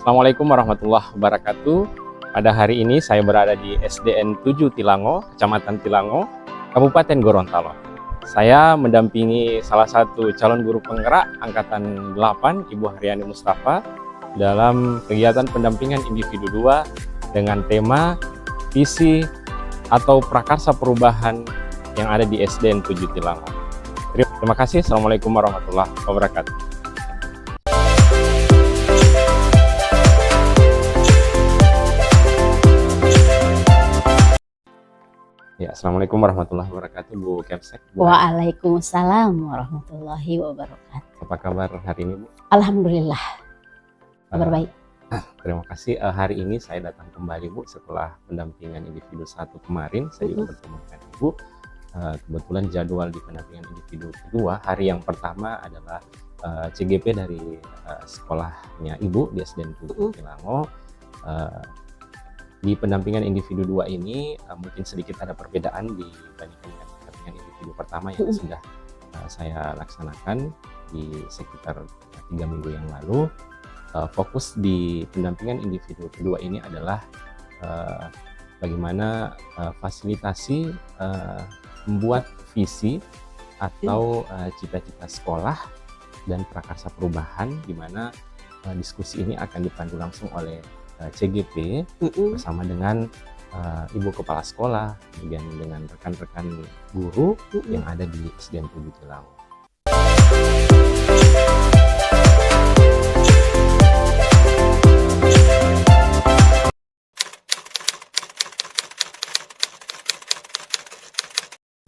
Assalamualaikum warahmatullahi wabarakatuh. Pada hari ini saya berada di SDN 7 Tilango, Kecamatan Tilango, Kabupaten Gorontalo. Saya mendampingi salah satu calon guru penggerak Angkatan 8, Ibu Haryani Mustafa, dalam kegiatan pendampingan individu 2 dengan tema visi atau prakarsa perubahan yang ada di SDN 7 Tilango. Terima kasih. Assalamualaikum warahmatullahi wabarakatuh. Ya, Assalamualaikum warahmatullahi wabarakatuh, Bu Kemsek. Waalaikumsalam warahmatullahi wabarakatuh. Apa kabar hari ini, Bu? Alhamdulillah, kabar baik. Terima kasih. Hari ini saya datang kembali, Bu, setelah pendampingan individu 1 kemarin. Saya juga bertemu dengan Ibu. Kebetulan jadwal di pendampingan individu kedua, hari yang pertama adalah CGP dari sekolahnya Ibu di SDN 7 Tilango. Di pendampingan individu 2 ini mungkin sedikit ada perbedaan dibandingkan dengan pendampingan individu pertama yang sudah saya laksanakan di sekitar 3 minggu yang lalu. Fokus di pendampingan individu kedua ini adalah bagaimana fasilitasi membuat visi atau cita-cita sekolah dan prakarsa perubahan, di mana diskusi ini akan dipandu langsung oleh CGP bersama dengan Ibu Kepala Sekolah, kemudian dengan rekan-rekan guru yang ada di SDN 7 Tilango.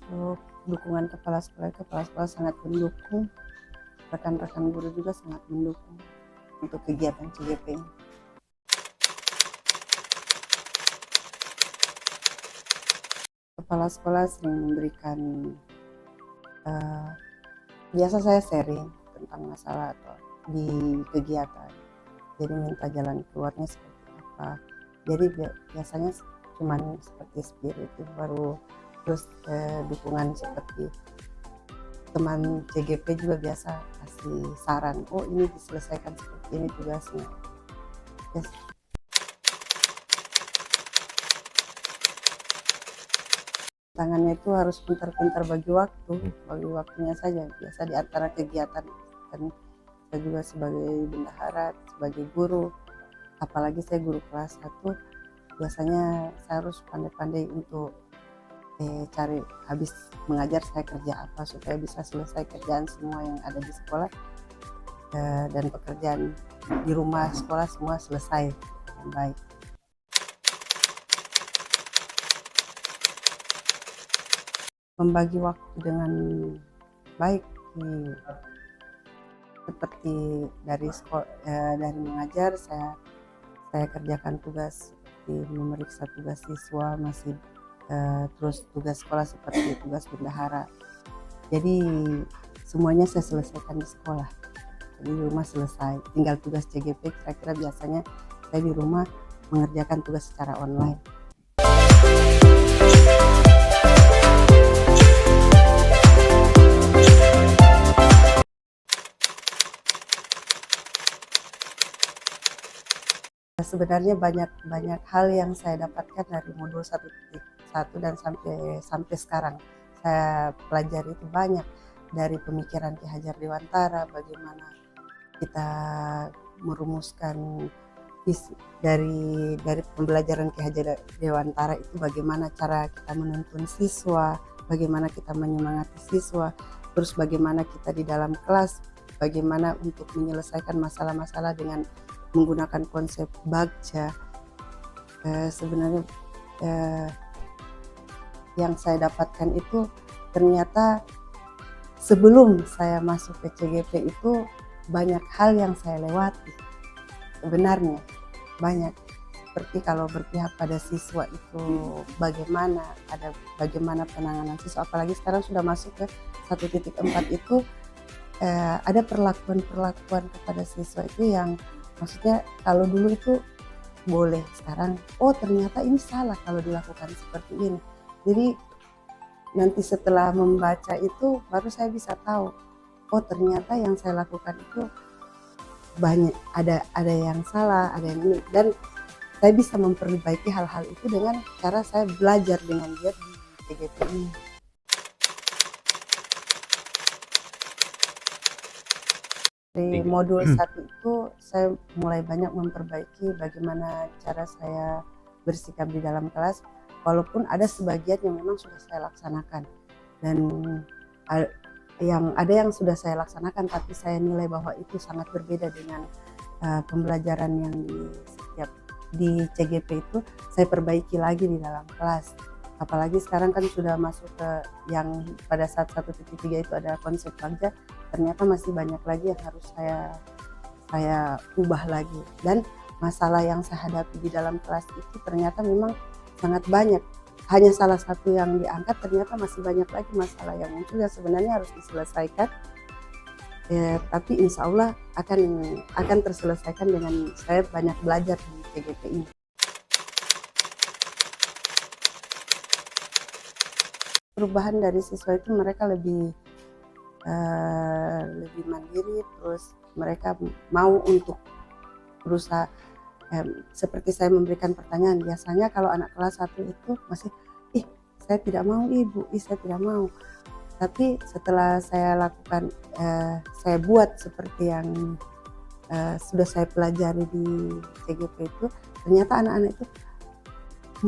Untuk dukungan kepala sekolah sangat mendukung, rekan-rekan guru juga sangat mendukung untuk kegiatan CGP ini. Kepala sekolah sering memberikan, biasa saya sharing tentang masalah atau di kegiatan, jadi minta jalan keluarnya seperti apa. Jadi biasanya cuman seperti spirit itu, baru terus dukungan seperti teman CGP juga biasa kasih saran, oh ini diselesaikan seperti ini tugasnya. Yes. Tangannya itu harus pintar-pintar bagi waktunya saja. Biasa di antara kegiatan, kan saya juga sebagai bendahara, sebagai guru, apalagi saya guru kelas 1, biasanya saya harus pandai-pandai untuk cari habis mengajar saya kerja apa supaya bisa selesai kerjaan semua yang ada di sekolah, dan pekerjaan di rumah sekolah semua selesai dengan baik. Membagi waktu dengan baik, seperti dari mengajar, saya kerjakan tugas di memeriksa tugas siswa, masih terus tugas sekolah seperti tugas bendahara. Jadi semuanya saya selesaikan di sekolah, jadi di rumah selesai. Tinggal tugas CGP, kira-kira biasanya saya di rumah mengerjakan tugas secara online. Sebenarnya banyak hal yang saya dapatkan dari modul 1.1 dan sampai sekarang. Saya pelajari itu banyak dari pemikiran Ki Hajar Dewantara, bagaimana kita merumuskan visi dari pembelajaran Ki Hajar Dewantara itu, bagaimana cara kita menuntun siswa, bagaimana kita menyemangati siswa, terus bagaimana kita di dalam kelas, bagaimana untuk menyelesaikan masalah-masalah dengan menggunakan konsep bagja. Sebenarnya yang saya dapatkan itu ternyata sebelum saya masuk ke CGP itu banyak hal yang saya lewati. Sebenarnya banyak, seperti kalau berpihak pada siswa itu bagaimana penanganan siswa, apalagi sekarang sudah masuk ke 1.4 itu ada perlakuan kepada siswa itu yang maksudnya kalau dulu itu boleh, sekarang oh ternyata ini salah kalau dilakukan seperti ini. Jadi nanti setelah membaca itu baru saya bisa tahu, oh ternyata yang saya lakukan itu banyak ada yang salah, ada yang ini, dan saya bisa memperbaiki hal-hal itu dengan cara saya belajar dengan dia di TGP ini. Di modul 1 itu saya mulai banyak memperbaiki bagaimana cara saya bersikap di dalam kelas, walaupun ada sebagian yang memang sudah saya laksanakan, dan ada yang sudah saya laksanakan tapi saya nilai bahwa itu sangat berbeda dengan pembelajaran yang di CGP itu, saya perbaiki lagi di dalam kelas. Apalagi sekarang kan sudah masuk ke yang pada saat 1.3 itu ada konsep bagja, ternyata masih banyak lagi yang harus saya ubah lagi, dan masalah yang saya hadapi di dalam kelas itu ternyata memang sangat banyak. Hanya salah satu yang diangkat, ternyata masih banyak lagi masalah yang muncul yang sebenarnya harus diselesaikan, tapi insya Allah akan terselesaikan dengan saya banyak belajar di TGP ini. Perubahan dari siswa itu mereka lebih mandiri, terus mereka mau untuk berusaha. Seperti saya memberikan pertanyaan, biasanya kalau anak kelas 1 itu masih, saya tidak mau ibu, saya tidak mau. Tapi setelah saya lakukan, saya buat seperti yang sudah saya pelajari di CGP itu, ternyata anak-anak itu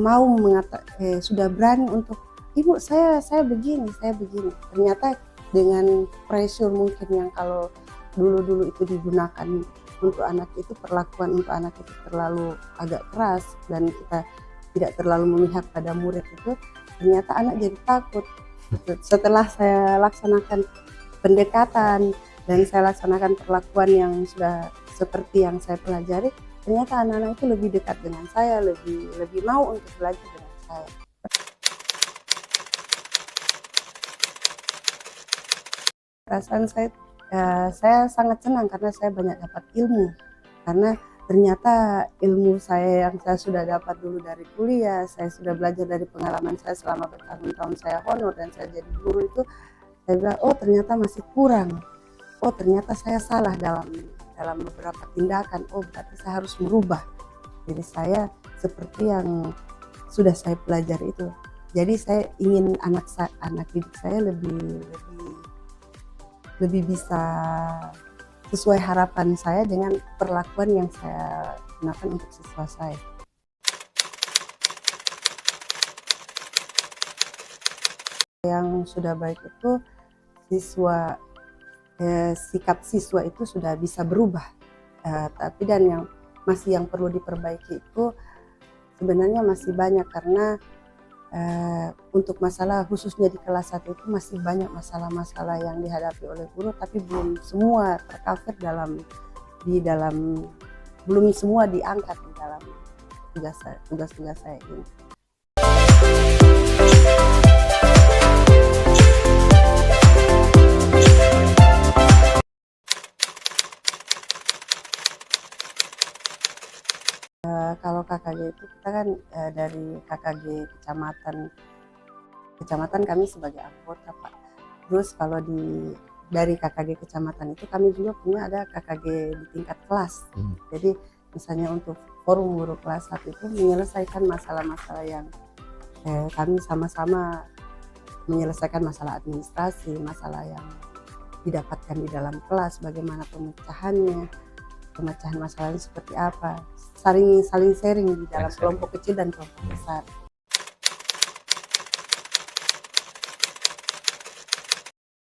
mau sudah berani untuk, ibu saya begini. Ternyata dengan pressure mungkin yang kalau dulu itu digunakan untuk anak itu, perlakuan untuk anak itu terlalu agak keras dan kita tidak terlalu memihak pada murid itu, ternyata anak jadi takut. Setelah saya laksanakan pendekatan dan saya laksanakan perlakuan yang sudah seperti yang saya pelajari, ternyata anak-anak itu lebih dekat dengan saya, lebih mau untuk belajar dengan saya. Perasaan saya sangat senang karena saya banyak dapat ilmu, karena ternyata ilmu saya yang saya sudah dapat dulu dari kuliah, saya sudah belajar dari pengalaman saya selama bertahun-tahun saya honor dan saya jadi guru itu, saya bilang, oh ternyata masih kurang, oh ternyata saya salah dalam beberapa tindakan, oh berarti saya harus merubah diri saya seperti yang sudah saya pelajari itu. Jadi saya ingin anak didik saya lebih bisa sesuai harapan saya dengan perlakuan yang saya gunakan untuk siswa saya. Yang sudah baik itu sikap siswa itu sudah bisa berubah, tapi dan yang perlu diperbaiki itu sebenarnya masih banyak, karena untuk masalah khususnya di kelas 1 itu masih banyak masalah-masalah yang dihadapi oleh guru, tapi belum semua tercover belum semua diangkat di dalam tugas-tugas saya ini. Kalau KKG itu kita kan dari KKG kecamatan kami sebagai anggota, Pak. Terus kalau dari KKG kecamatan itu kami juga punya ada KKG di tingkat kelas. Jadi misalnya untuk forum guru kelas 1 itu menyelesaikan masalah-masalah yang kami sama-sama menyelesaikan masalah administrasi, masalah yang didapatkan di dalam kelas, bagaimana pemecahan masalahnya seperti apa, saling sharing di dalam kelompok kecil dan kelompok besar.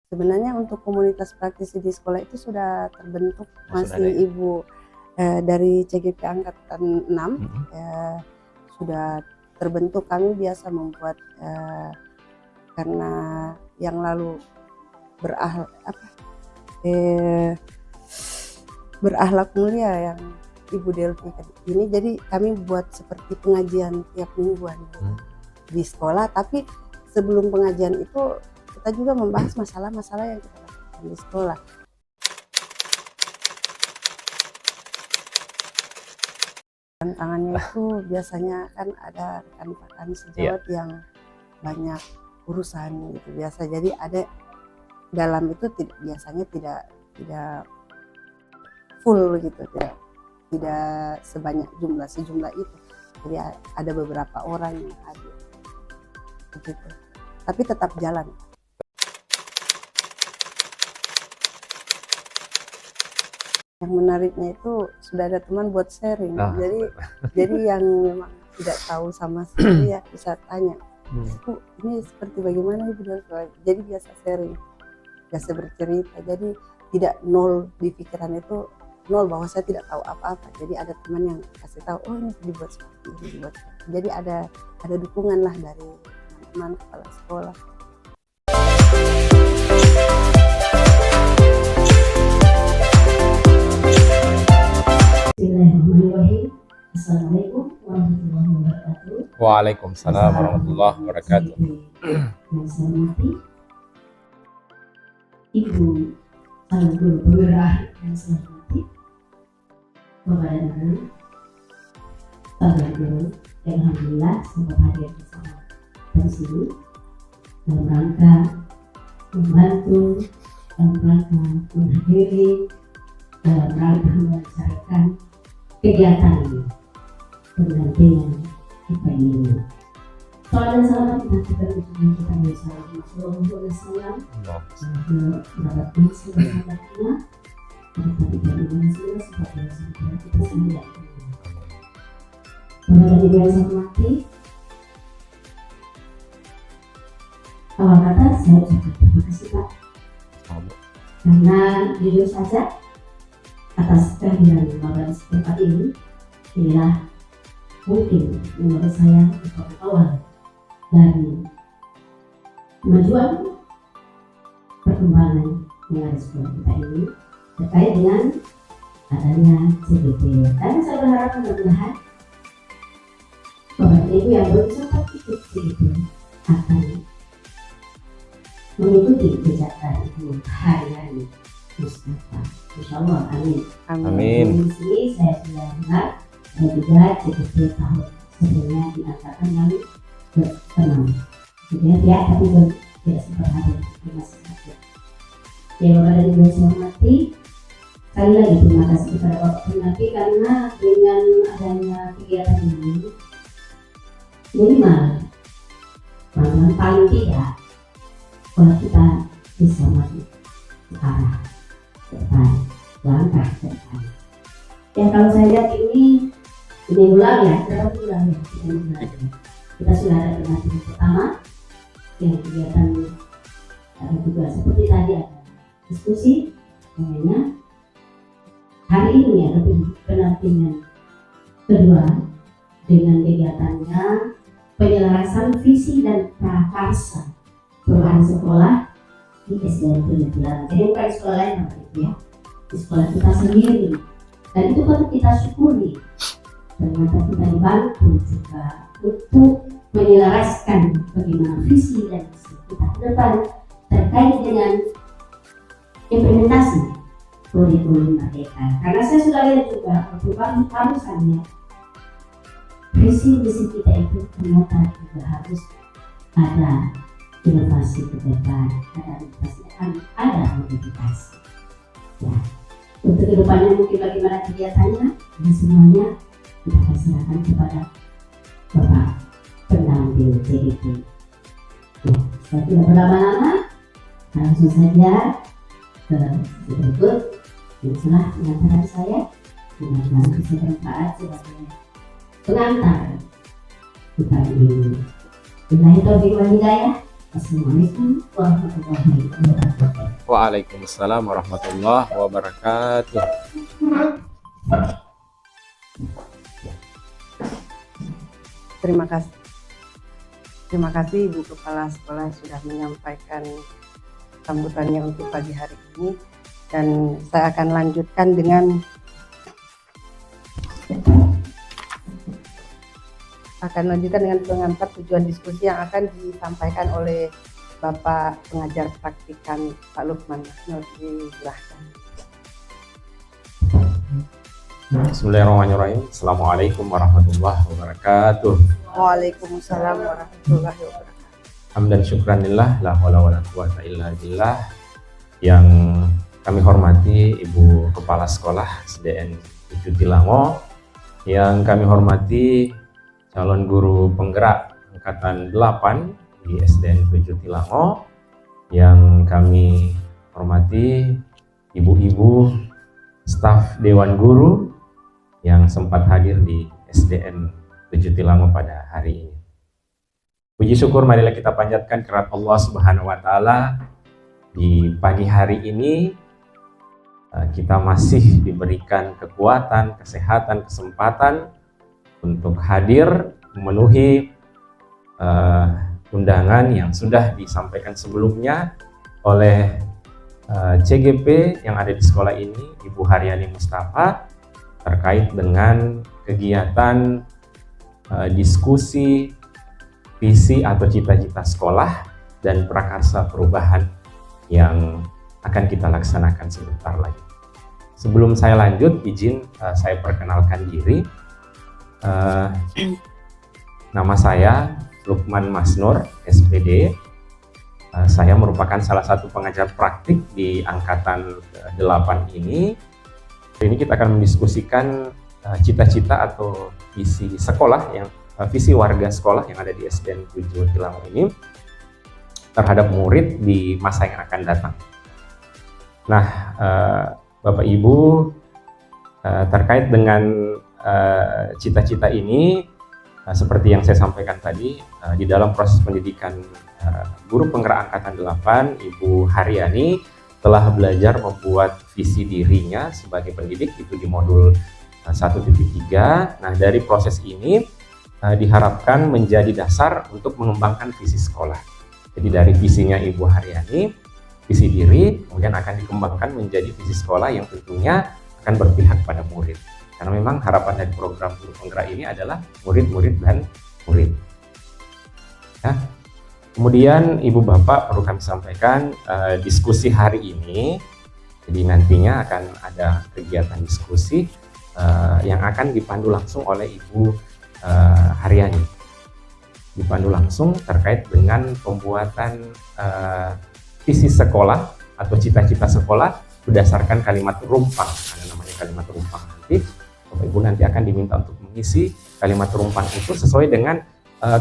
Sebenarnya untuk komunitas praktisi di sekolah itu sudah terbentuk, masih Ibu dari CGP Angkatan 6 sudah terbentuk. Kami biasa membuat karena yang lalu berakhlak mulia yang Ibu Delvi ini, jadi kami buat seperti pengajian tiap mingguan di sekolah, tapi sebelum pengajian itu kita juga membahas masalah-masalah yang kita lakukan di sekolah. Tantangannya itu biasanya kan ada rekan-rekan sejawat yang banyak urusan gitu biasa, jadi ada dalam itu biasanya tidak full gitu, tidak sebanyak sejumlah itu. Jadi ada beberapa orang yang hadir begitu, tapi tetap jalan. Yang menariknya itu sudah ada teman buat sharing. Jadi yang memang tidak tahu sama sekali ya bisa tanya, Bu, ini seperti bagaimana Ibu? Jadi biasa sharing, biasa bercerita. Jadi tidak nol di pikiran itu, nol bahwa saya tidak tahu apa-apa. Jadi ada teman yang kasih tahu, oh ini dibuat seperti ini, dibuat seperti ini. Jadi ada dukungan lah dari teman-teman kepala sekolah. Bismillahirrahmanirrahim. Assalamualaikum warahmatullahi wabarakatuh. Waalaikumsalam warahmatullahi wabarakatuh. Yang saya hormati Ibu calon guru penggerak yang saya hormati, Bapak dan Ibu calon guru yang alhamdulillah sempat hadir bersama di sini dalam rangka membantu, dalam rangka menghadiri, dalam rangka melancarkan kegiatan ini pendampingan IPA ini. Salam dan salam kita berkunjung kita bersama Sallallahu Alaihi Wasallam. Berabadnya sahabatnya, tetapi dari semua seperti yang kita sendiri. Bapak dan Ibu yang saya hormati, awal kata saya ucapkan terima kasih Pak, karena jujur saja atas kehadiran Bapak di tempat ini, inilah mungkin menurut saya merupakan awal dari kemajuan perkembangan yang ada di sekolah kita ini terkait dengan adanya CBT. Dan saya berharap mudah-mudahan Bapak dan Ibu yang belum sempat ikut CBT akan mengikuti jejak dari Ibu hari-hari Mustafa. Insyaallah, amin. Amin. Di sini saya sudah dengar ada juga CBT tahun sebelumnya diangkatkan yang ke-6. Jadi ya, tapi belum tidak sempat hadir di masih hadir. Ya Bapak dan Ibu saya hormati, sekali lagi terima kasih kepada Bapak Pendamping karena dengan adanya kegiatan ini minimal paling tidak kalau kita bisa maju ke arah depan, langkah ke depan. Ya kalau saya lihat ini ulang ya, berapa bulan ya? Kita sudah ada pendampingan pertama yang kegiatan ada juga seperti tadi ada diskusi namanya. Hari ini ada pendampingan kedua dengan kegiatannya penyelarasan visi dan prakarsa perubahan sekolah di SDN Pendidikan. Jadi bukan di sekolah lain ya, di sekolah kita sendiri. Dan itu patut kita syukuri. Ternyata kita dibantu juga untuk menyelaraskan bagaimana visi dan misi kita ke depan terkait dengan implementasi kurikulum Merdeka. Karena saya sudah lihat juga barusannya visi misi kita itu ternyata juga harus ada inovasi ke depan, ada modifikasi. Ya, untuk kedepannya mungkin bagaimana kegiatannya dan semuanya kita persilakan kepada Bapak pendamping CBT. Ya, saya tidak berlama-lama, langsung saja ke berikut yang telah pengantaran saya. Mudah-mudahan bisa bermanfaat sebagai pengantar kita ini. Billahi taufiq wal hidayah. Assalamualaikum warahmatullahi wabarakatuh. Waalaikumsalam warahmatullahi wabarakatuh. Terima kasih Ibu Kepala Sekolah sudah menyampaikan sambutannya untuk pagi hari ini, dan saya akan lanjutkan dengan pengantar tujuan diskusi yang akan disampaikan oleh Bapak pengajar praktikan Pak Lukman. Silahkan. Bismillahirrahmanirrahim. Assalamualaikum warahmatullahi wabarakatuh. Waalaikumsalam warahmatullahi wabarakatuh. Hamdan syukranillah, la haula wala quwata illa billah. Yang kami hormati Ibu Kepala Sekolah SDN 7 Tilango, yang kami hormati calon guru penggerak Angkatan 8 di SDN 7 Tilango, yang kami hormati ibu-ibu staf Dewan Guru yang sempat hadir di SDN 7 Tilango pada hari ini. Puji syukur marilah kita panjatkan kehadirat Allah Subhanahu wa taala. Di pagi hari ini kita masih diberikan kekuatan, kesehatan, kesempatan untuk hadir memenuhi undangan yang sudah disampaikan sebelumnya oleh CGP yang ada di sekolah ini, Ibu Haryani Mustafa, terkait dengan kegiatan diskusi visi atau cita-cita sekolah dan prakarsa perubahan yang akan kita laksanakan sebentar lagi. Sebelum saya lanjut, izin saya perkenalkan diri. Nama saya Lukman Masnur, SPD. Saya merupakan salah satu pengajar praktik di Angkatan 8 ini. Hari ini kita akan mendiskusikan cita-cita atau visi sekolah, visi warga sekolah yang ada di SDN 7 Tilango ini terhadap murid di masa yang akan datang. Nah, Bapak Ibu, terkait dengan cita-cita ini, seperti yang saya sampaikan tadi, di dalam proses pendidikan guru penggerak Angkatan 8, Ibu Haryani telah belajar membuat visi dirinya sebagai pendidik itu di modul 1.3. Nah, dari proses ini diharapkan menjadi dasar untuk mengembangkan visi sekolah. Jadi dari visinya Ibu Haryani, visi diri, kemudian akan dikembangkan menjadi visi sekolah yang tentunya akan berpihak pada murid. Karena memang harapan dari program guru penggerak ini adalah murid-murid dan murid. Ya. Kemudian Ibu Bapak perlu kami sampaikan diskusi hari ini, jadi nantinya akan ada kegiatan diskusi yang akan dipandu langsung oleh Ibu Haryani, dipandu langsung terkait dengan pembuatan visi sekolah atau cita-cita sekolah berdasarkan kalimat rumpang. Ada namanya kalimat rumpang. Nanti Bapak Ibu nanti akan diminta untuk mengisi kalimat rumpang itu sesuai dengan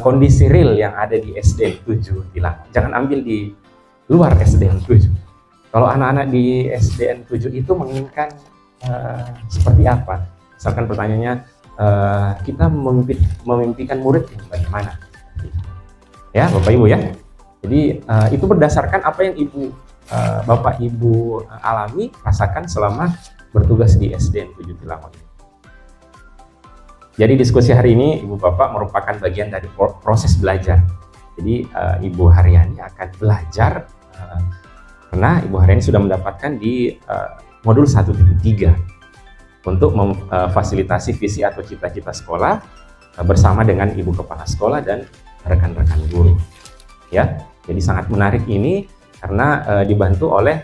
kondisi real yang ada di SDN 7 Tilango. Jangan ambil di luar SDN 7. Kalau anak-anak di SDN 7 itu menginginkan seperti apa? Misalkan pertanyaannya, kita memimpikan murid yang bagaimana? Ya, Bapak Ibu ya. Jadi itu berdasarkan apa yang Bapak Ibu alami, rasakan selama bertugas di SDN 7 Tilango ini. Jadi diskusi hari ini Ibu Bapak merupakan bagian dari proses belajar. Jadi Ibu Haryani akan belajar karena Ibu Haryani sudah mendapatkan di modul 1.3 untuk memfasilitasi visi atau cita-cita sekolah bersama dengan Ibu Kepala Sekolah dan rekan-rekan guru. Ya, jadi sangat menarik ini karena dibantu oleh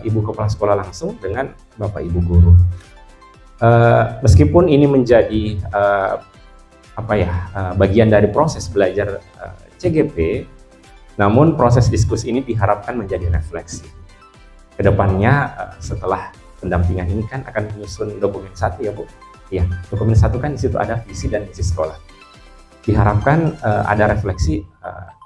Ibu Kepala Sekolah langsung dengan Bapak Ibu guru. Meskipun ini menjadi bagian dari proses belajar CGP, namun proses diskusi ini diharapkan menjadi refleksi. Kedepannya setelah pendampingan ini kan akan menyusun dokumen 1 ya Bu. Iya, dokumen 1 kan di situ ada visi dan misi sekolah. Diharapkan ada refleksi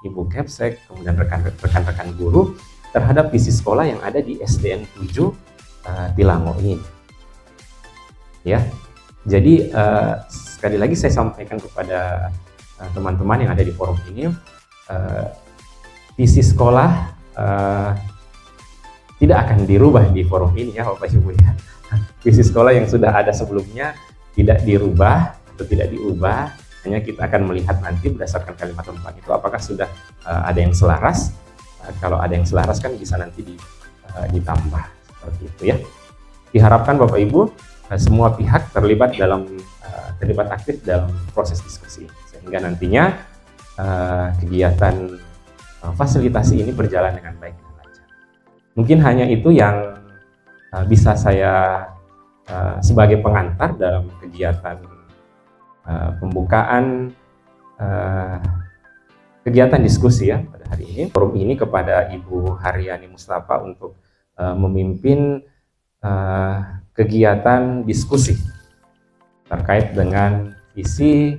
Ibu Kepsek, kemudian rekan-rekan guru terhadap visi sekolah yang ada di SDN 7 Tilango ini. Ya, jadi sekali lagi saya sampaikan kepada teman-teman yang ada di forum ini, visi sekolah tidak akan dirubah di forum ini ya Bapak Ibu ya. Visi sekolah yang sudah ada sebelumnya tidak dirubah atau tidak diubah, hanya kita akan melihat nanti berdasarkan kalimat rumpang itu apakah sudah ada yang selaras. Kalau ada yang selaras kan bisa nanti ditambah seperti itu ya. Diharapkan Bapak Ibu semua pihak terlibat aktif dalam proses diskusi sehingga nantinya kegiatan fasilitasi ini berjalan dengan baik dan lancar. Mungkin hanya itu yang bisa saya sebagai pengantar dalam kegiatan pembukaan kegiatan diskusi ya pada hari ini. Forum ini kepada Ibu Haryani Mustafa untuk memimpin kegiatan diskusi terkait dengan visi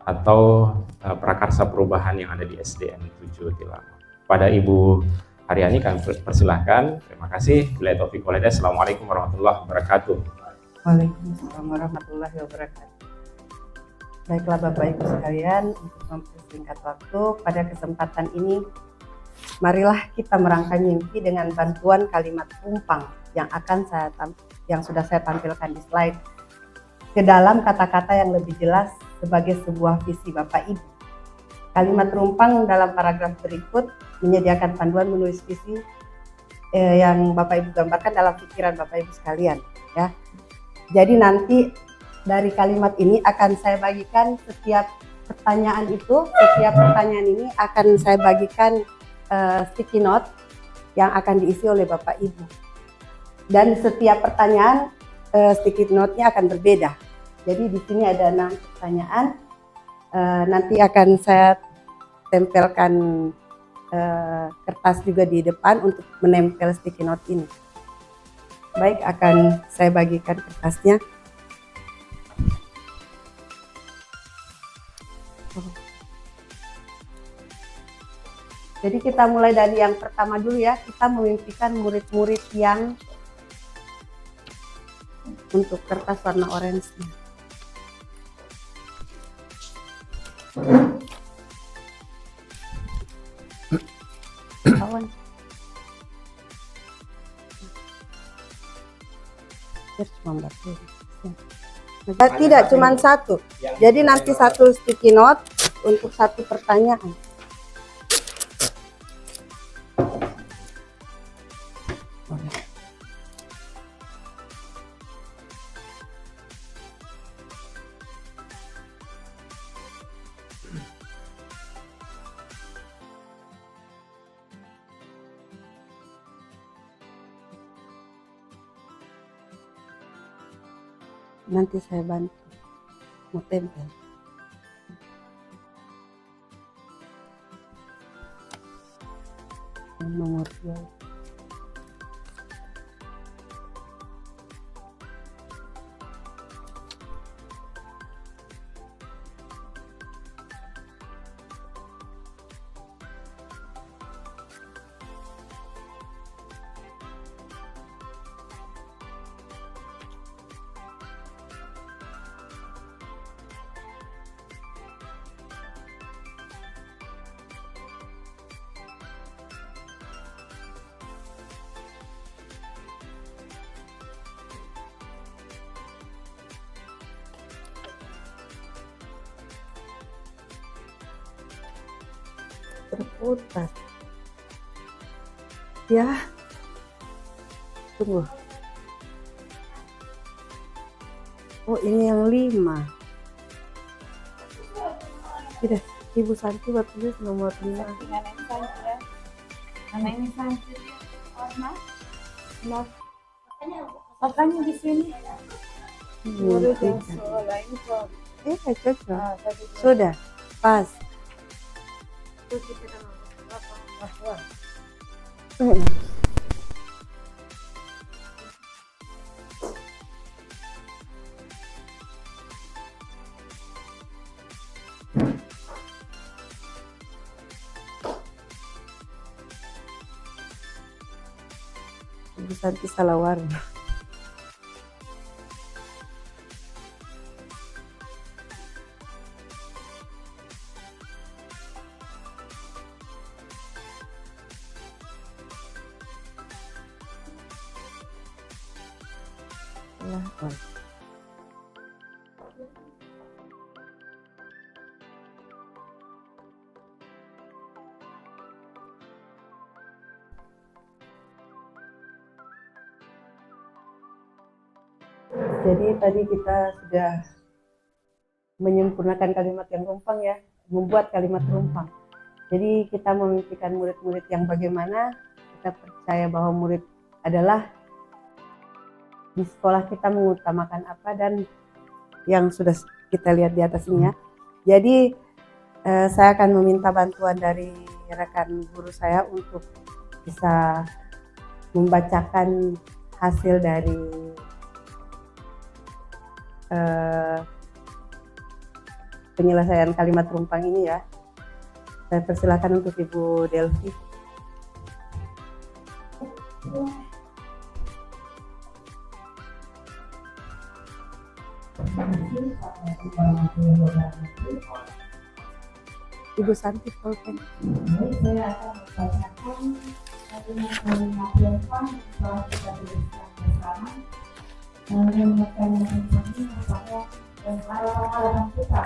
atau prakarsa perubahan yang ada di SDN 7 Tilango. Pada Ibu Haryani kami persilahkan. Terima kasih. Billahi taufiq wal hidayah. Assalamualaikum warahmatullahi wabarakatuh. Waalaikumsalam warahmatullahi wabarakatuh. Baiklah Bapak Ibu sekalian, untuk mempersingkat waktu, pada kesempatan ini marilah kita merangkai mimpi dengan bantuan kalimat tumpang yang sudah saya tampilkan di slide ke dalam kata-kata yang lebih jelas sebagai sebuah visi Bapak Ibu. Kalimat tumpang dalam paragraf berikut menyediakan panduan menulis visi yang Bapak Ibu gambarkan dalam pikiran Bapak Ibu sekalian, ya. Jadi nanti dari kalimat ini akan saya bagikan setiap pertanyaan ini akan saya bagikan sticky note yang akan diisi oleh Bapak Ibu. Dan setiap pertanyaan sticky note-nya akan berbeda. Jadi di sini ada 6 pertanyaan. Nanti akan saya tempelkan kertas juga di depan untuk menempel sticky note ini. Baik, akan saya bagikan kertasnya. Jadi kita mulai dari yang pertama dulu ya. Kita memimpikan murid-murid yang untuk kertas warna orange. Kawan. Tidak, cuma satu. Jadi nanti satu sticky note untuk satu pertanyaan. Nanti saya bantu mau tempel. Nomor 2. Terputar ya, tunggu. Oh, ini yang 5. Tidak, Ibu Santi buat tulis nomornya. Mana ini Santi warna? Makanya di sini. Murid yang sekolah ini Cocok. Sudah, pas. Ibu Santi salah warna. Jadi tadi kita sudah menyempurnakan kalimat yang rumpang ya, membuat kalimat rumpang. Jadi kita memimpikan murid-murid yang bagaimana, kita percaya bahwa murid adalah di sekolah kita mengutamakan apa dan yang sudah kita lihat di atas ini ya. Jadi saya akan meminta bantuan dari rekan guru saya untuk bisa membacakan hasil dari penyelesaian kalimat rumpang ini ya. Saya persilakan untuk Ibu Delvi. Ibu Santi Polpen. Saya akan membacakan kalimat rumpang yang telah kita tuliskan bersama. Mengingatkan ini bahwa harapan kita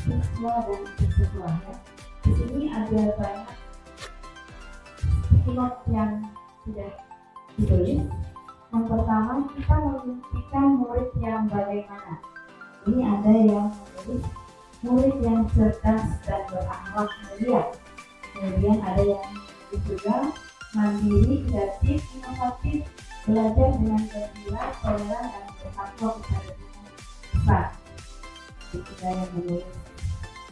siswa dan siswa ya. Di sini ada banyak not yang sudah ditulis. Yang pertama, kita memimpikan murid yang bagaimana. Ini ada yang menulis murid yang cerdas dan berakhlak mulia. Kemudian ada yang menulis juga mandiri, kreatif, inovatif, belajar dengan gembira, toleran, dan bertakwa kepada Tuhan besar. Itu yang menulis.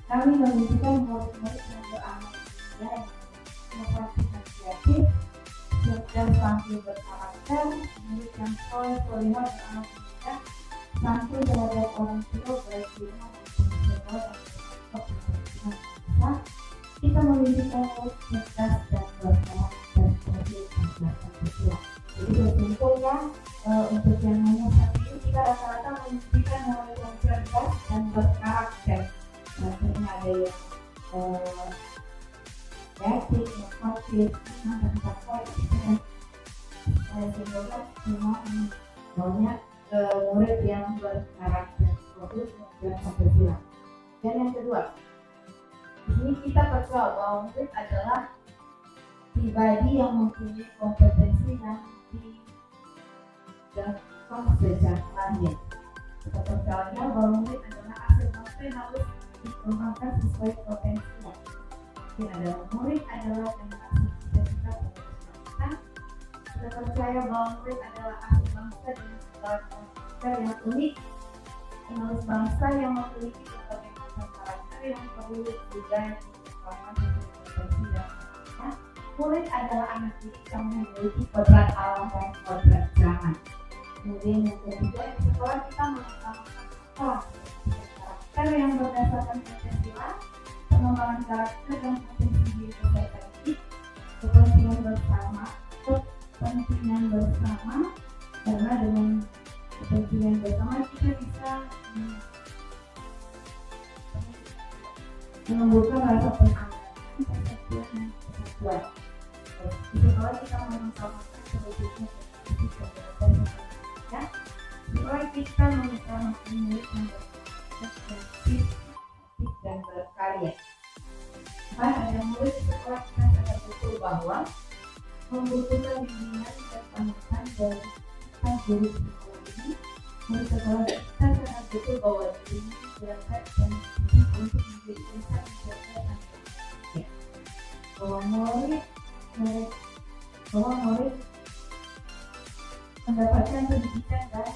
Kami memimpikan murid-murid yang berakhlak mulia, yang inovatif dan kreatif, cerdas sambil berkarakter, murid yang soleh, solehah, beranak muda, santun terhadap orang tua, baik di rumah maupun di luar, dan berkenan. Kita memimpikan murid cerdas dan berkarakter sebagai penjelasan siswa. Jadi sebetulnya untuk yang nomor satu ini kita rata-rata memimpikan murid yang cerdas dan berkarakter. Maksudnya ada yang kreatif, inovatif, dan takwa. Saya semoga semua banyak murid yang berkarakter, bagus dan Pancasila. Dan yang kedua, di sini kita percaya bahwa murid adalah pribadi yang mempunyai kompetensi yang didapatkan sejak lahir. Kita percaya bahwa murid adalah aset bangsa yang harus dikembangkan sesuai potensinya. Yang adalah murid adalah generasi cita-cita penerus. Kita percaya bahwa murid adalah aset bangsa dengan segala karakter yang unik, penerus bangsa yang memiliki berbagai macam karakter yang perlu juga dikembangkan sesuai potensi dan karakternya. Murid adalah anak didik yang memiliki kodrat alam dan kodrat zaman. Kemudian yang ketiga, di sekolah kita mengembangkan karakter yang berdasarkan Pancasila, pengembangan karakter dan potensi diri peserta didik, kepentingan bersama, karena dengan kepentingan bersama kita bisa menumbuhkan rasa persaudaraan, persatuan dan kesatuan. Di sekolah kita mengembangkan sebetulnya ya. Sekolah kita mengembangkan murid yang kreatif dan berkarya. Ada murid di sekolah kita sadar betul bahwa membutuhkan bimbingan dan panutan dari kita guru sekolah ini. Murid sekolah kita sadar betul bahwa dirinya belajar dan untuk menjadi insan menjaga dan berkarya. Bahwa murid mendapatkan pendidikan dan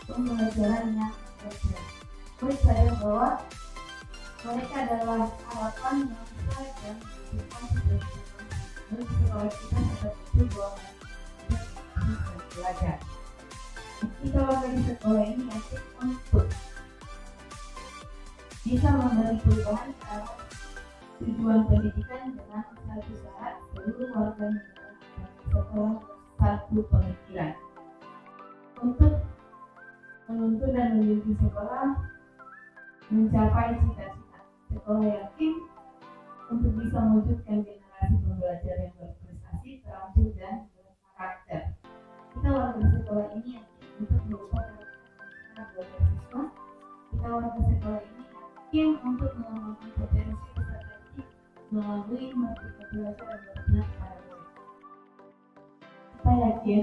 pembelajaran yang berbeda. Murid sadar bahwa mereka adalah harapan yang besar dan kehidupan sebagai murid sekolah kita sadar betul bahwa mereka bisa belajar. Kita warga di sekolah ini yakin untuk bisa memberi perubahan ke arah tujuan pendidikan dengan usaha seluruh warga negara sekolah satu pemikiran untuk menuntut dan mendidik sekolah mencapai cita-cita. Sekolah yakin untuk bisa mewujudkan generasi pembelajar yang berprestasi, terampil dan berkarakter. Kita warga sekolah ini yakin untuk merubah cara belajar siswa. Kita warga sekolah ini yakin untuk mengembangkan potensi peserta didik melalui merdeka belajar dan berpihak pada murid. Kita yakin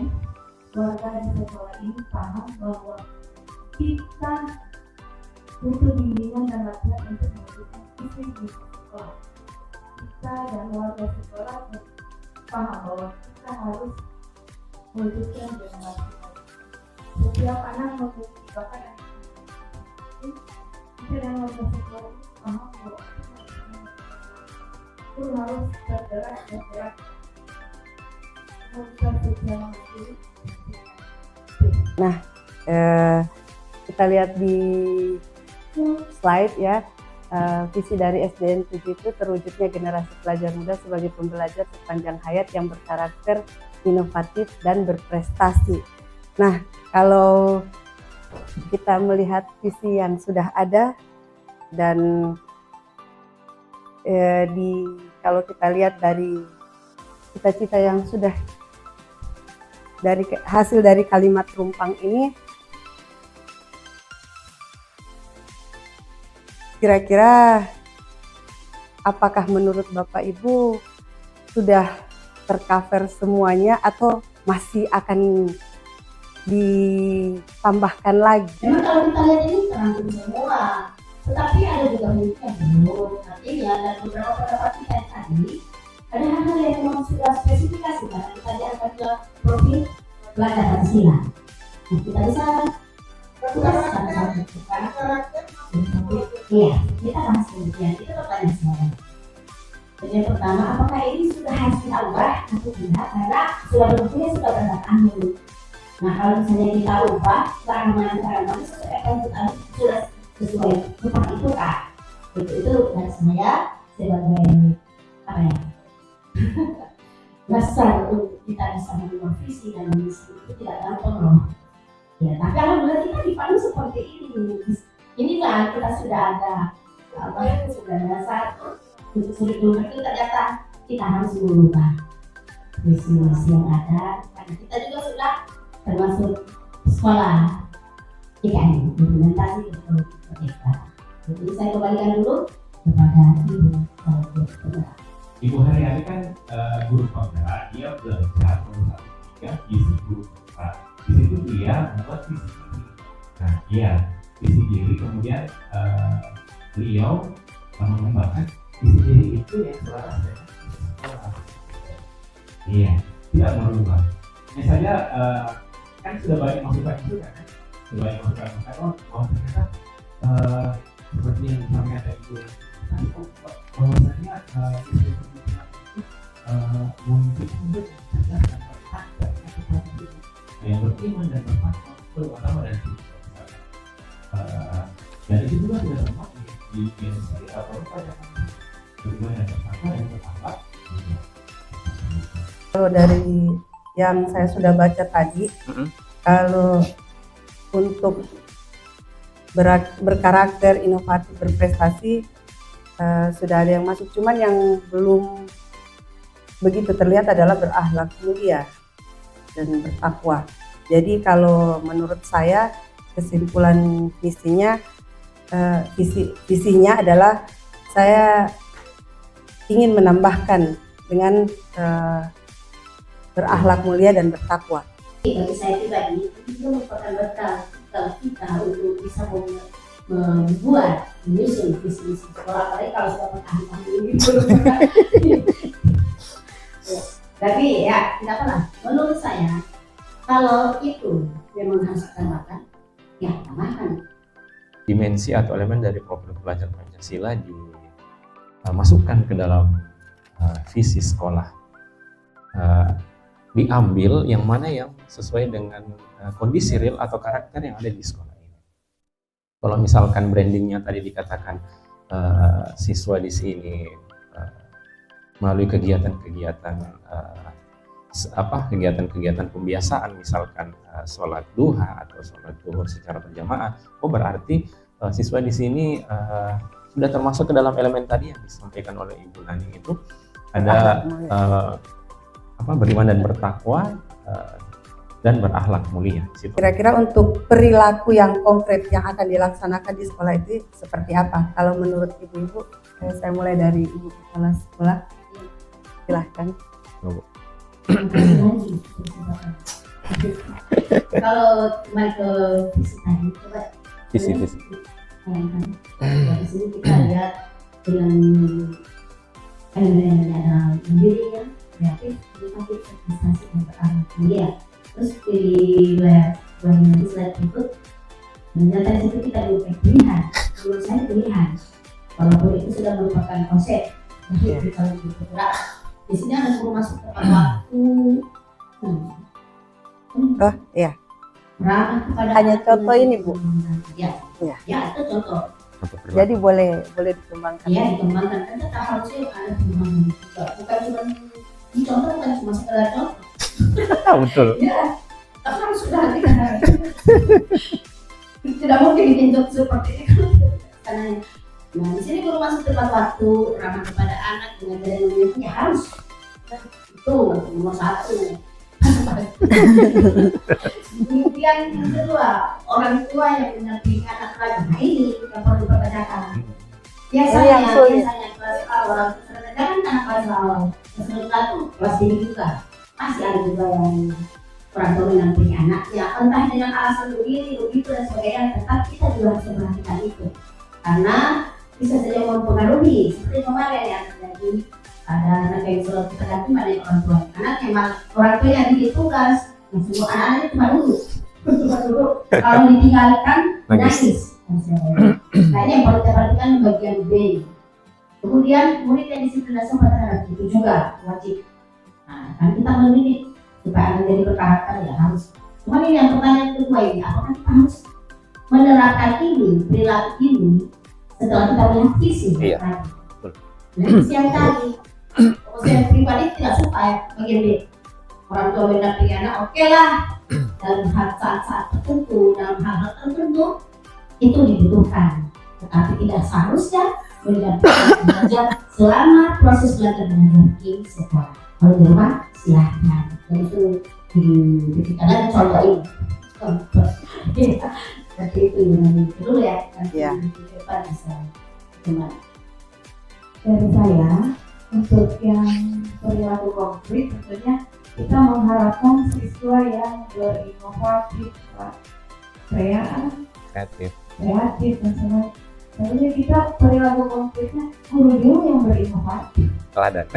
warga di sekolah ini paham bahwa kita butuh bimbingan dan latihan untuk mewujudkan visi di sekolah. Kita dan warga sekolah paham bahwa kita harus mewujudkan generasi. Setiap anak memiliki bakat dan kemampuan. Kita dan warga sekolah paham bahwa kita harus bergerak Kita lihat di slide ya, visi dari SDN 7 itu terwujudnya generasi pelajar muda sebagai pembelajar sepanjang hayat yang berkarakter inovatif dan berprestasi. Nah, kalau kita melihat visi yang sudah ada dan kalau kita lihat dari cita-cita yang sudah dari hasil dari kalimat Rumpang ini, kira-kira apakah menurut Bapak Ibu sudah tercover semuanya atau masih akan ditambahkan lagi? Memang kalau kita lihat ini terangkum semua, tetapi ada juga mungkin yang belum. Artinya dan beberapa pendapat kita tadi ada hal-hal yang memang sudah spesifikasi karena kita diangkat ke profil pelajar Pancasila. Nah, kita bisa tugas satu-satu. Iya, kita bahas kemudian itu pertanyaan saya. Jadi yang pertama, apakah ini sudah harus kita ubah atau tidak? Karena sudah bentuknya sudah berantakan dulu. Nah, kalau misalnya kita ubah karena sudah sesuai seperti itu kak. Itu dari saya sebagai apa ya? Dasar untuk kita bisa mengubah visi dan misi itu tidak gampang loh. Ya, tapi alhamdulillah kita dipandu seperti ini. Inilah kita sudah ada sudah dasar untuk kurikulum itu ternyata kita harus mengubah visi-misi yang ada karena kita juga sudah termasuk sekolah IKN implementasi kurikulum merdeka. Jadi saya kembalikan dulu kepada Ibu. Ibu Haryani kan guru penggerak, dia belajar nomor 1 visi guru penggerak. Di situ dia membuat visi diri. Nah, iya visi diri kemudian beliau mengembangkan visi diri itu yang selaras dengan sekolah. Iya, tidak merubah. Misalnya kan sudah banyak masukan juga kan, sudah banyak masukan bahwa ternyata seperti yang disampaikan tadi itu bahwasanya mungkin untuk mencerdaskan otak yang beriman dan bertakwa terutama dari dan itu juga sudah termasuk di sini atau pada beriman dan bertakwa yang bertakwa. Kalau dari yang saya sudah baca tadi, kalau untuk berkarakter inovatif berprestasi sudah ada yang masuk, cuman yang belum begitu terlihat adalah berakhlak mulia dan bertakwa. Jadi kalau menurut saya kesimpulan visinya adalah saya ingin menambahkan dengan berakhlak mulia dan bertakwa. Bagi saya pribadi itu merupakan bekal kita untuk bisa membuat menyusun visi-misi sekolah, apalagi kalau sudah bertahun-tahun ini belum pernah. Tapi ya tidak apa-apa. Menurut saya kalau itu memang harus ditambahkan, ya tambahkan. Dimensi atau elemen dari profil pelajar Pancasila dimasukkan ke dalam visi sekolah. Diambil yang mana yang sesuai dengan kondisi real atau karakter yang ada di sekolah ini. Kalau misalkan brandingnya tadi dikatakan siswa di sini melalui kegiatan-kegiatan kegiatan pembiasaan, misalkan sholat duha atau sholat zuhur secara berjamaah, berarti siswa di sini sudah termasuk ke dalam elemen tadi yang disampaikan oleh Ibu Nani itu ada beriman dan bertakwa dan berakhlak mulia. Kira-kira untuk perilaku yang konkret yang akan dilaksanakan di sekolah itu seperti apa? Kalau menurut ibu-ibu, saya mulai dari ibu kepala sekolah. Silahkan. Kalau kembali ke visi tadi, coba visi. Bayangkan, di sini kita lihat dengan elemen yang ada mandirinya, kreatif, inovatif, prestasi dan berakhlak mulia. Terus di slide berikut, ternyata di situ kita bukan pilihan. Menurut saya pilihan, walaupun itu sudah merupakan konsep. Jadi kita lebih bergerak. Di sini ada guru masuk tepat waktu, Oh iya. Ramah kepada Hanya anak contoh dengan ini, Bu? Ya, Iya. ya itu contoh. Contoh perilaku. Jadi boleh dikembangkan. Ya dikembangkan kan tetap harusnya ada pengembangan juga. Bukan cuma dicontoh, bukan cuma sekedar contoh. Betul. Ya, tapi harus sudah hati kan. Tidak mungkin bikin job seperti itu karena nah di sini guru masuk tepat waktu, ramah kepada anak dengan yang memiliki harus itu nomor satu. Kemudian yang kedua, orang tua yang mendampingi anak lagi, nah ini yang perlu dipertanyakan. Biasanya kelas awal, jangan anak kelas awal, kelas satu kelas tinggi juga masih ada juga yang orang tua mendampingi anaknya, entah dengan alasan begini, begitu dan sebagainya, tetap kita juga harus memperhatikan itu karena bisa saja mempengaruhi seperti kemarin yang terjadi ada anak yang selalu kita ganti pada orang tua anak yang orang tuanya dikit tugas, nah semua anak-anaknya cuma duduk kalau ditinggalkan nangis. Nah ini yang perlu kita perhatikan bagian B. Kemudian murid yang disiplin dan sopan terhadap itu juga wajib. Nah kan kita mendidik supaya anak jadi berkarakter ya harus. Cuma ini yang pertanyaan kedua ini, apakah kita harus menerapkan ini, perilaku ini setelah kita melihat visi? Iya. Nah, visi yang tadi, kalau saya pribadi tidak suka ya bagian B. Orang tua mendampingi anak, oke lah, dalam saat-saat tertentu, dalam hal-hal tertentu itu dibutuhkan, tetapi tidak seharusnya mendampingi belajar selama proses belajar mengajar di sekolah. Kalau di rumah silahkan. Dan itu diberikan lagi contoh ini. Seperti itu yang dulu ya. Iya. Di depan bisa gimana? Dari saya, untuk yang perilaku konkret tentunya kita mengharapkan siswa yang berinovatif, Kreatif. kreatif dan sebagainya. Tentunya kita perilaku konkretnya guru dulu yang berinovasi. Teladan.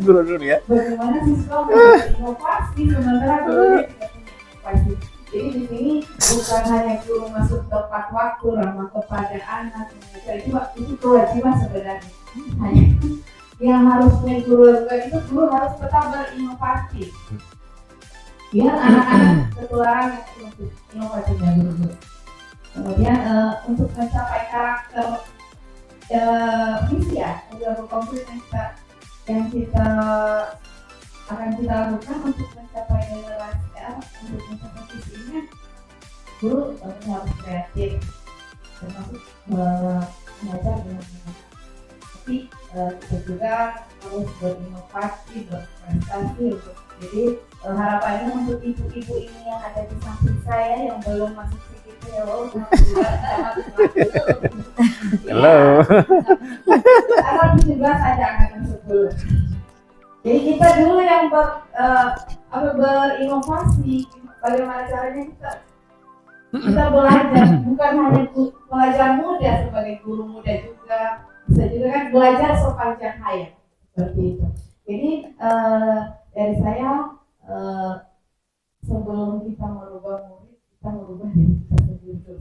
Guru dulu ya. Bagaimana siswa berinovasi sementara gurunya tidak punya inovasi. Jadi di sini bukan hanya guru masuk tepat waktu, ramah kepada anak, itu kewajiban sebenarnya. Hanya yang harusnya guru lakukan itu guru harus tetap berinovasi. Biar anak-anak ketularan inovasi dari guru. Kemudian untuk mencapai karakter visi ya, perilaku konkret yang kita akan kita lakukan untuk mencapai untuk mencapai visi ini, guru harus kreatif, termasuk mengajar dengan baik. Tapi kita juga harus berinovasi, berprestasi. Jadi harapannya untuk ibu-ibu ini yang ada di samping saya yang belum masuk segitu ya, Halo. Tanggal 17 saja angkatan 10. Jadi kita dulu yang berinovasi, bagaimana caranya kita belajar, bukan hanya belajar muda sebagai guru muda juga, bisa juga kan belajar sepanjang hayat seperti itu. Jadi dari saya sebelum kita merubah murid, kita merubah diri kita sendiri.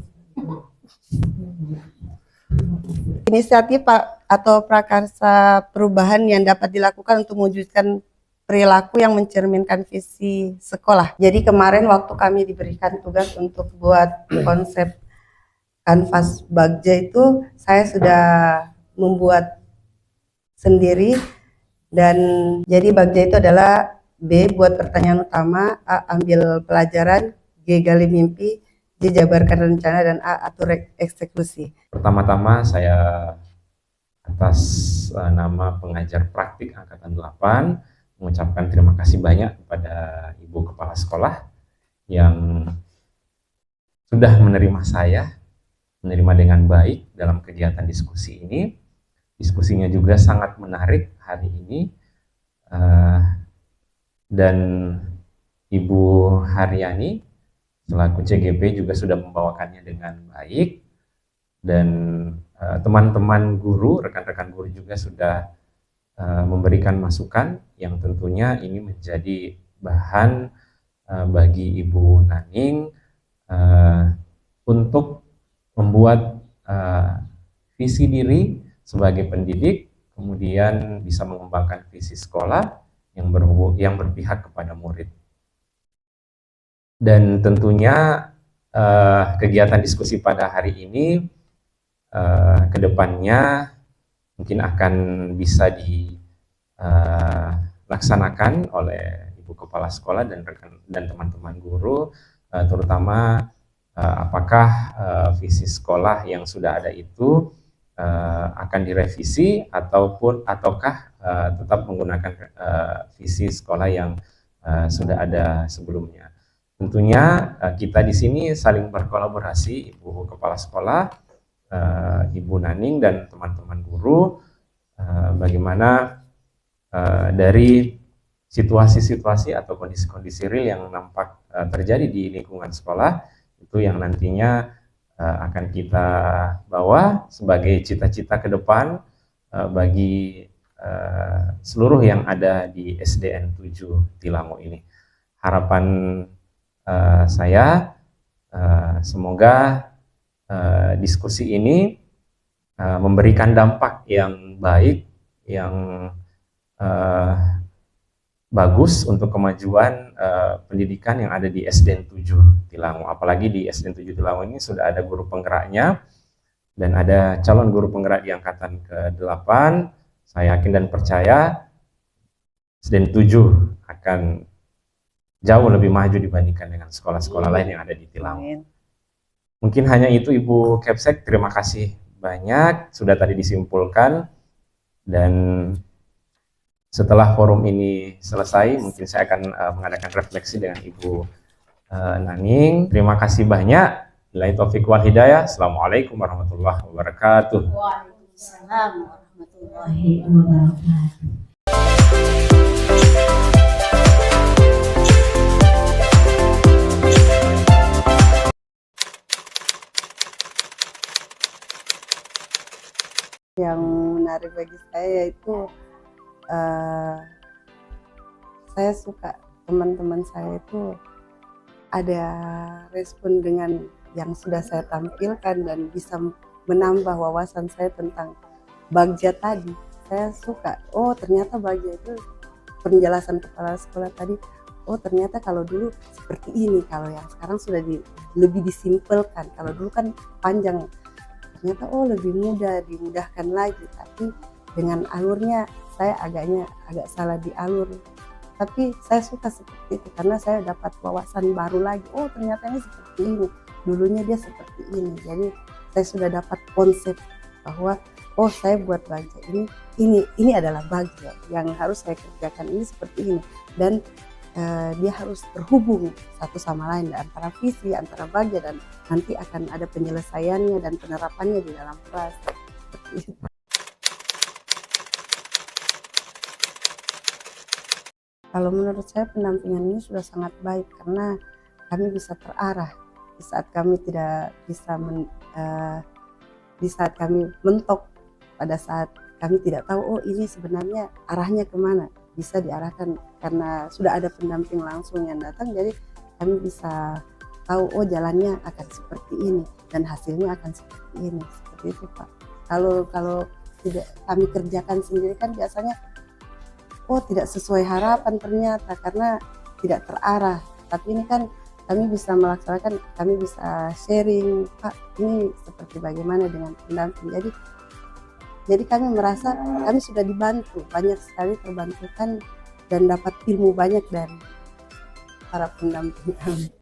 Inisiatif atau prakarsa perubahan yang dapat dilakukan untuk mewujudkan perilaku yang mencerminkan visi sekolah. Jadi kemarin waktu kami diberikan tugas untuk buat konsep kanvas Bagja itu, saya sudah membuat sendiri. Dan jadi Bagja itu adalah B buat pertanyaan utama, A ambil pelajaran, G gali mimpi, J jabarkan rencana, dan A atur eksekusi. Pertama-tama saya atas nama pengajar praktik Angkatan 8 mengucapkan terima kasih banyak kepada Ibu Kepala Sekolah yang sudah menerima saya, menerima dengan baik dalam kegiatan diskusi ini. Diskusinya juga sangat menarik hari ini, dan Ibu Haryani selaku CGP juga sudah membawakannya dengan baik, dan teman-teman guru, rekan-rekan guru juga sudah memberikan masukan yang tentunya ini menjadi bahan bagi Ibu Naning untuk membuat visi diri sebagai pendidik, kemudian bisa mengembangkan visi sekolah, yang berpihak kepada murid. Dan tentunya kegiatan diskusi pada hari ini kedepannya mungkin akan bisa dilaksanakan oleh Ibu Kepala Sekolah dan teman-teman guru, terutama apakah visi sekolah yang sudah ada itu akan direvisi ataukah tetap menggunakan visi sekolah yang sudah ada sebelumnya. Tentunya kita di sini saling berkolaborasi, Ibu Kepala Sekolah, Ibu Naning dan teman-teman guru, bagaimana dari situasi-situasi atau kondisi-kondisi real yang nampak terjadi di lingkungan sekolah, itu yang nantinya akan kita bawa sebagai cita-cita ke depan bagi seluruh yang ada di SDN 7 Tilango ini. Harapan saya semoga diskusi ini memberikan dampak yang baik, yang bagus untuk kemajuan pendidikan yang ada di SDN 7 Tilango. Apalagi di SDN 7 Tilango ini sudah ada guru penggeraknya dan ada calon guru penggerak di angkatan ke-8. Saya yakin dan percaya SDN 7 akan jauh lebih maju dibandingkan dengan sekolah-sekolah lain yang ada di Tilango. Mungkin hanya itu Ibu Kepsek, terima kasih banyak sudah tadi disimpulkan, dan setelah forum ini selesai mungkin saya akan mengadakan refleksi dengan Ibu Naning. Terima kasih banyak. Billahi taufiq wal hidayah. Assalamualaikum warahmatullahi wabarakatuh. Waalaikumsalam warahmatullahi wabarakatuh. Yang menarik bagi saya yaitu saya suka teman-teman saya itu ada respon dengan yang sudah saya tampilkan dan bisa menambah wawasan saya tentang Bagja tadi. Saya suka, oh ternyata Bagja itu penjelasan kepala sekolah tadi, oh ternyata kalau dulu seperti ini, kalau yang sekarang sudah lebih disimpelkan. Kalau dulu kan panjang, ternyata oh lebih mudah, dimudahkan lagi. Tapi dengan alurnya saya agak salah di alur, tapi saya suka seperti itu karena saya dapat wawasan baru lagi. Oh ternyata ini seperti ini, dulunya dia seperti ini. Jadi saya sudah dapat konsep bahwa oh saya buat Bagja ini adalah Bagja yang harus saya kerjakan ini seperti ini, dan dia harus terhubung satu sama lain antara visi, antara Bagja, dan nanti akan ada penyelesaiannya dan penerapannya di dalam kelas. Seperti itu. Kalau menurut saya pendampingan ini sudah sangat baik karena kami bisa terarah di saat kami tidak bisa di saat kami mentok, pada saat kami tidak tahu oh ini sebenarnya arahnya kemana, bisa diarahkan karena sudah ada pendamping langsung yang datang. Jadi kami bisa tahu oh jalannya akan seperti ini dan hasilnya akan seperti ini, seperti itu Pak. Kalau tidak kami kerjakan sendiri kan biasanya oh tidak sesuai harapan ternyata karena tidak terarah. Tapi ini kan kami bisa melaksanakan, kami bisa sharing, Pak ini seperti bagaimana dengan pendamping. Jadi kami merasa kami sudah dibantu, banyak sekali terbantukan dan dapat ilmu banyak dari para pendamping kami.